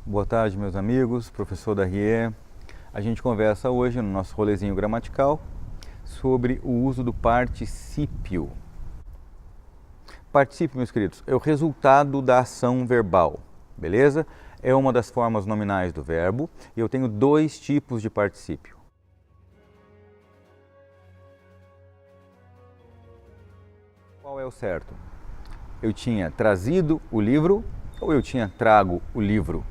Boa tarde, meus amigos, professor Darrier. A gente conversa hoje no nosso rolezinho gramatical sobre o uso do particípio. Particípio, meus queridos, é o resultado da ação verbal, beleza? É uma das formas nominais do verbo e eu tenho dois tipos de particípio. Qual é o certo? Eu tinha trazido o livro ou eu tinha trago o livro?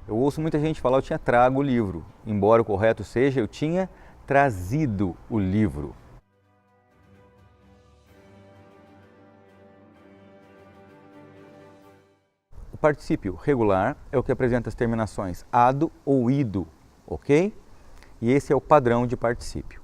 Eu ouço muita gente falar eu tinha trago o livro, embora o correto seja eu tinha trazido o livro. O particípio regular é o que apresenta as terminações ado ou ido, ok? E esse é o padrão de particípio.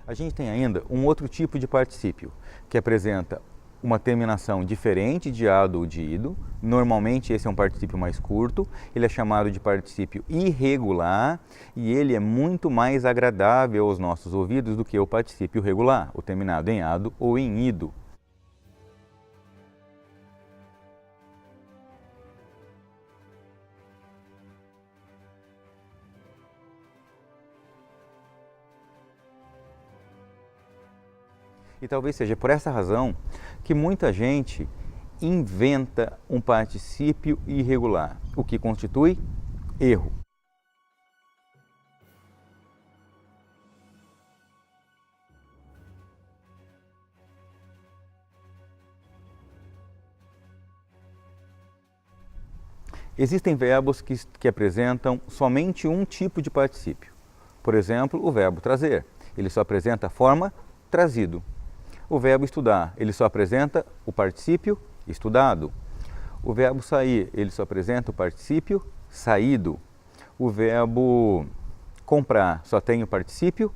A gente tem ainda um outro tipo de particípio, que apresenta uma terminação diferente de ado ou de ido. Normalmente esse é um particípio mais curto, ele é chamado de particípio irregular e ele é muito mais agradável aos nossos ouvidos do que o particípio regular, o terminado em ado ou em ido. E talvez seja por essa razão que muita gente inventa um particípio irregular, o que constitui erro. Existem verbos que apresentam somente um tipo de particípio. Por exemplo, o verbo trazer, ele só apresenta a forma trazido. O verbo estudar, ele só apresenta o particípio estudado. O verbo sair, ele só apresenta o particípio saído. O verbo comprar só tem o particípio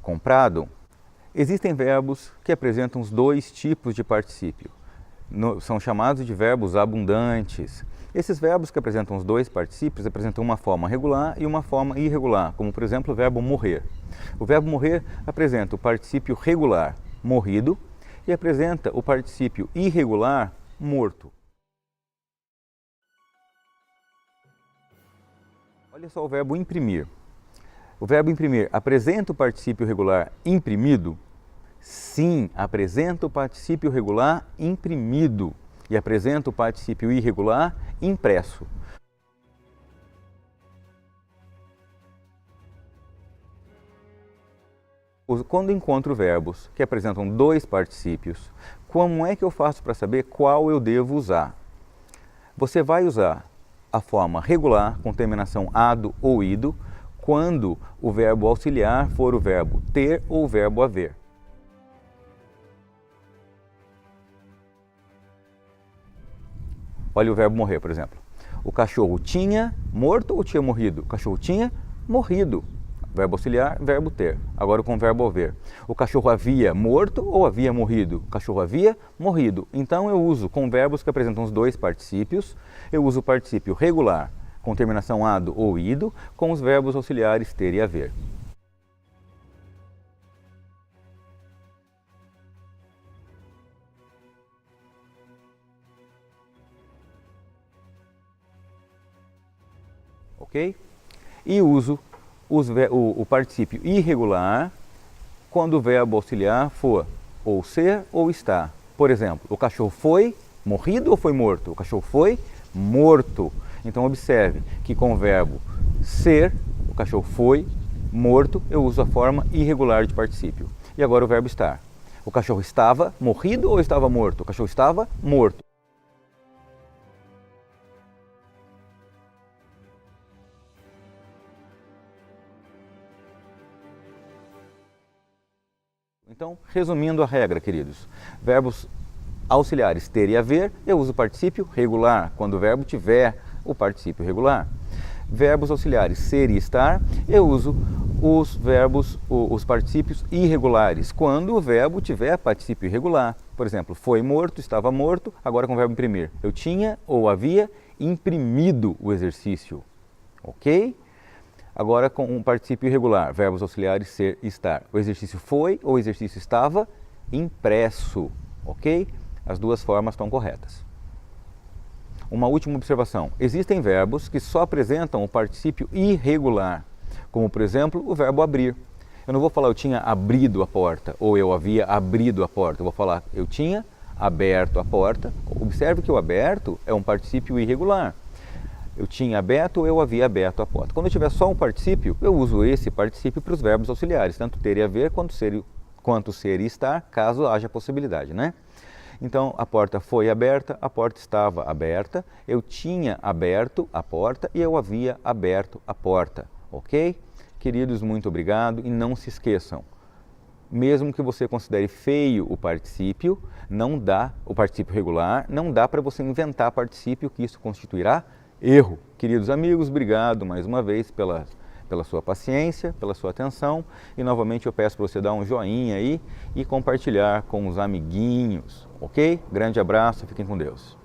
comprado. Existem verbos que apresentam os dois tipos de particípio. São chamados de verbos abundantes. Esses verbos que apresentam os dois particípios apresentam uma forma regular e uma forma irregular, como por exemplo o verbo morrer. O verbo morrer apresenta o particípio regular, morrido, e apresenta o particípio irregular, morto. Olha só o verbo imprimir. O verbo imprimir apresenta o particípio regular imprimido? Sim, apresenta o particípio regular imprimido e apresenta o particípio irregular impresso. Quando encontro verbos que apresentam dois particípios, como é que eu faço para saber qual eu devo usar? Você vai usar a forma regular com terminação ado ou ido quando o verbo auxiliar for o verbo ter ou o verbo haver. Olha o verbo morrer, por exemplo. O cachorro tinha morto ou tinha morrido? O cachorro tinha morrido. Verbo auxiliar, verbo ter. Agora com o verbo haver. O cachorro havia morto ou havia morrido? O cachorro havia morrido. Então eu uso com verbos que apresentam os dois particípios, eu uso o particípio regular com terminação ado ou ido, com os verbos auxiliares ter e haver. Ok? E uso o particípio irregular quando o verbo auxiliar for ou ser ou estar. Por exemplo, o cachorro foi morrido ou foi morto? O cachorro foi morto. Então observe que com o verbo ser, o cachorro foi morto, eu uso a forma irregular de particípio. E agora o verbo estar. O cachorro estava morrido ou estava morto? O cachorro estava morto. Então, resumindo a regra, queridos, verbos auxiliares ter e haver, eu uso o particípio regular, quando o verbo tiver o particípio regular. Verbos auxiliares ser e estar, eu uso os verbos, os particípios irregulares, quando o verbo tiver particípio irregular. Por exemplo, foi morto, estava morto, agora com o verbo imprimir. Eu tinha ou havia imprimido o exercício, ok? Agora com um particípio irregular, verbos auxiliares ser e estar. O exercício foi ou o exercício estava impresso, ok? As duas formas estão corretas. Uma última observação. Existem verbos que só apresentam o particípio irregular, como por exemplo o verbo abrir. Eu não vou falar eu tinha abrido a porta ou eu havia abrido a porta. Eu vou falar eu tinha aberto a porta. Observe que o aberto é um particípio irregular. Eu tinha aberto ou eu havia aberto a porta. Quando eu tiver só um particípio, eu uso esse particípio para os verbos auxiliares, tanto ter e haver quanto ser e estar, caso haja possibilidade, né? Então, a porta foi aberta, a porta estava aberta, eu tinha aberto a porta e eu havia aberto a porta, ok? Queridos, muito obrigado e não se esqueçam, mesmo que você considere feio o particípio regular, não dá para você inventar particípio, que isso constituirá erro. Queridos amigos, obrigado mais uma vez pela sua paciência, pela sua atenção e novamente eu peço para você dar um joinha aí e compartilhar com os amiguinhos, ok? Grande abraço, fiquem com Deus.